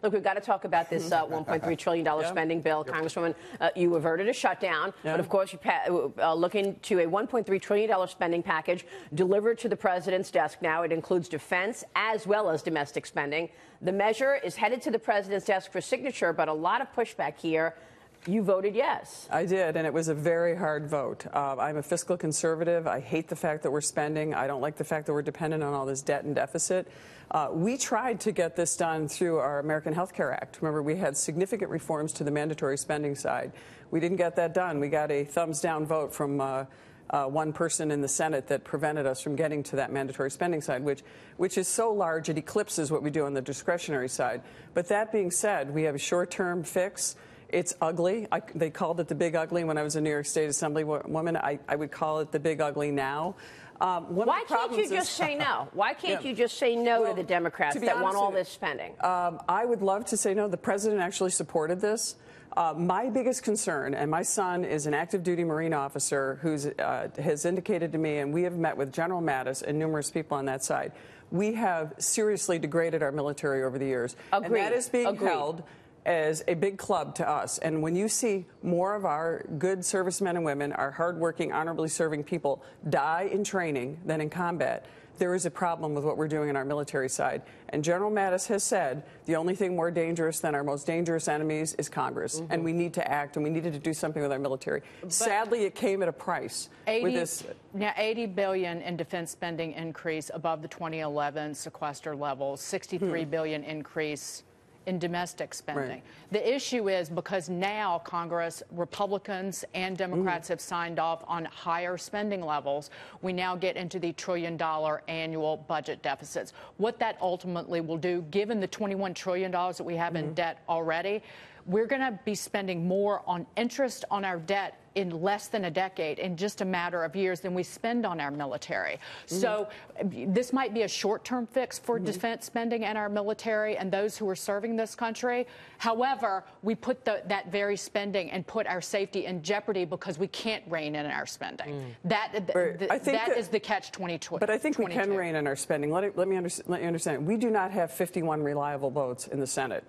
Look, we've got to talk about this $1.3 trillion spending bill. Congresswoman, you averted a shutdown, but of course you're looking to a $1.3 trillion spending package delivered to the president's desk now. It includes defense as well as domestic spending. The measure is headed to the president's desk for signature, but a lot of pushback here. You voted yes. I did, and it was a very hard vote. I'm a fiscal conservative. I hate the fact that we're spending. I don't like the fact that we're dependent on all this debt and deficit. We tried to get this done through our American Health Care Act. Remember, we had significant reforms to the mandatory spending side. We didn't get that done. We got a thumbs-down vote from one person in the Senate that prevented us from getting to that mandatory spending side, which is so large it eclipses what we do on the discretionary side. But that being said, we have a short-term fix. It's ugly. They called it the big ugly when I was a New York State Assemblywoman. I would call it the big ugly now. Why can't you just say no? Why can't you just say no to the Democrats that want all this spending? I would love to say no. The president actually supported this. My biggest concern, and my son is an active duty Marine officer who has indicated to me, and we have met with General Mattis and numerous people on that side, we have seriously degraded our military over the years. Agreed. And that is being held as a big club to us. And when you see more of our good servicemen and women, our hardworking, honorably serving people, die in training than in combat, there is a problem with what we're doing in our military side. And General Mattis has said the only thing more dangerous than our most dangerous enemies is Congress. And we need to act, and we needed to do something with our military. But sadly, it came at a price. With this. Now, $80 billion in defense spending increase above the 2011 sequester levels, $63 billion increase in domestic spending. Right. The issue is because now Congress, Republicans and Democrats have signed off on higher spending levels, we now get into the $1 trillion annual budget deficits. What that ultimately will do, given the $21 trillion that we have in debt already, we're going to be spending more on interest on our debt in less than a decade, in just a matter of years, than we spend on our military. So this might be a short-term fix for defense spending and our military and those who are serving this country. However, we put that very spending and put our safety in jeopardy because we can't rein in our spending. That is the catch-22. But I think we can rein in our spending. Let you understand. We do not have 51 reliable votes in the Senate.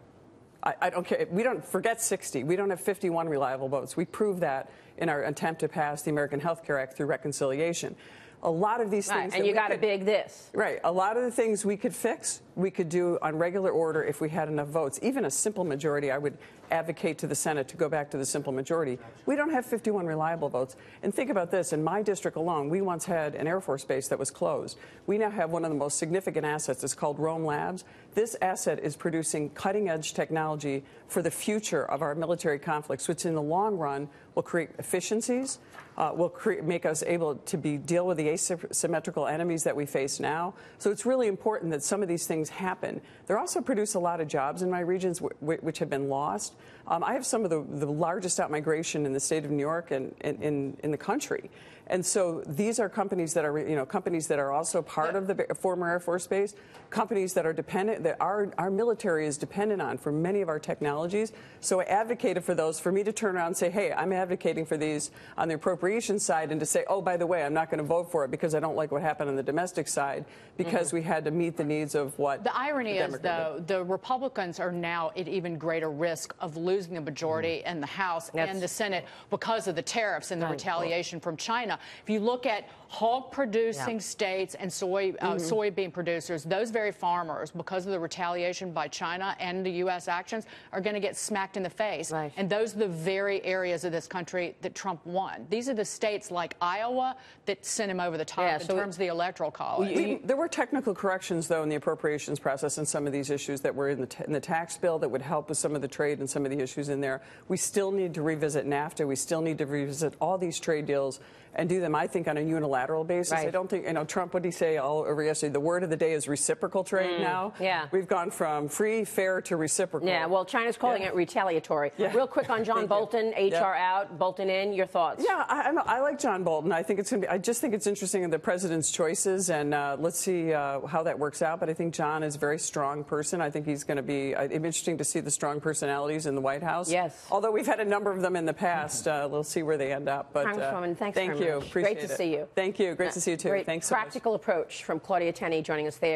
I don't care. We don't forget 60. We don't have 51 reliable votes. We proved that in our attempt to pass the American Health Care Act through reconciliation. A lot of these things. And you got a big this. Right. A lot of the things we could fix, we could do on regular order if we had enough votes. Even a simple majority, I would advocate to the Senate to go back to the simple majority. We don't have 51 reliable votes. And think about this. In my district alone, we once had an Air Force base that was closed. We now have one of the most significant assets. It's called Rome Labs. This asset is producing cutting-edge technology for the future of our military conflicts, which in the long run will create efficiencies, will make us able to deal with the asymmetrical enemies that we face now. So it's really important that some of these things happen. They also produce a lot of jobs in my regions which have been lost. I have some of the largest outmigration in the state of New York and in the country. And so these are companies that are, companies that are also part of the former Air Force Base, companies that are dependent, that our military is dependent on for many of our technologies. So I advocated for those, for me to turn around and say, hey, I'm advocating for these on the appropriation side, and to say, oh, by the way, I'm not going to vote for it because I don't like what happened on the domestic side, because we had to meet the needs of what the irony is, though, the Republicans are now at even greater risk of losing the majority in the House and the Senate because of the tariffs and the retaliation from China. If you look at hog-producing states and soybean producers, those very farmers, because of the retaliation by China and the U.S. actions, are going to get smacked in the face. Right. And those are the very areas of this country that Trump won. These are the states like Iowa that sent him over the top in terms of the Electoral College. There were technical corrections, though, in the appropriations process and some of these issues that were in the tax bill that would help with some of the trade and some of the issues in there. We still need to revisit NAFTA. We still need to revisit all these trade deals and do them, I think, on a unilateral basis. I don't think, Trump, what did he say all over yesterday? The word of the day is reciprocal trade now. Yeah. We've gone from free, fair to reciprocal. Yeah, well, China's calling it retaliatory. Real quick on John Bolton, HR out, Bolton in, your thoughts? Yeah, I like John Bolton. I think it's going to be, I just think it's interesting in the president's choices, and let's see how that works out. But I think John is a very strong person. I think he's going to be, it'd be interesting to see the strong personalities in the White House. Yes. Although we've had a number of them in the past. We'll see where they end up. But Congresswoman, thanks thank very you. much. Appreciate Great to see you. Thank you. Great to see you, too. Thanks so much. Practical approach from Claudia Tenney joining us there.